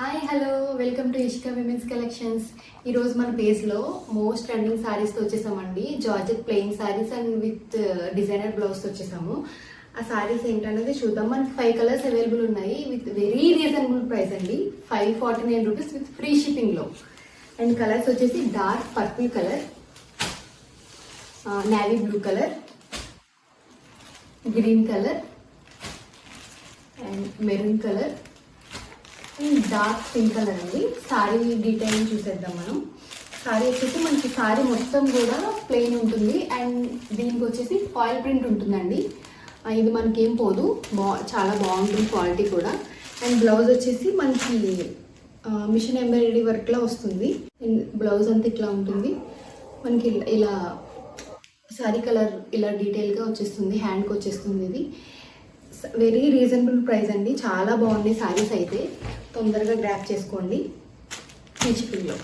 Hi hello welcome to Ishika women's collections. ఈరోజు మన పేజ్లో మోస్ట్ ట్రెండింగ్ శారీస్తో వచ్చేసామండి. Georgette plain saris and with designer బ్లౌజ్తో వచ్చేసాము. ఆ శారీస్ ఏంటనేది చూద్దాం. మనకి 5 కలర్స్ అవైలబుల్ ఉన్నాయి విత్ వెరీ రీజనబుల్ ప్రైస్ అండి. 549 రూపీస్ విత్ ఫ్రీ షిప్పింగ్లో. అండ్ కలర్స్ వచ్చేసి dark purple colour, navy blue colour, green colour and maroon colour and dark pink colour అండి. సారీ డీటెయిల్ చూసేద్దాం మనం. సారీ వచ్చేసి మనకి సారీ మొత్తం కూడా ప్లెయిన్ ఉంటుంది అండ్ దీనికి వచ్చేసి ఫాయిల్ ప్రింట్ ఉంటుందండి. ఇది మనకి ఏం పోదు, చాలా బాగుంటుంది క్వాలిటీ కూడా. అండ్ బ్లౌజ్ వచ్చేసి మనకి మిషన్ ఎంబ్రాయిడరీ వర్క్లో వస్తుంది. బ్లౌజ్ అంతా ఇట్లా ఉంటుంది మనకి. ఇలా సారీ కలర్ ఇలా డీటెయిల్గా వచ్చేస్తుంది, హ్యాండ్కి వచ్చేస్తుంది. ఇది వెరీ రీజనబుల్ ప్రైస్ అండి. చాలా బాగున్నాయి శారీస్ అయితే. తొందరగా గ్రాప్ చేసుకోండి. ఈ షిప్పింగ్లో.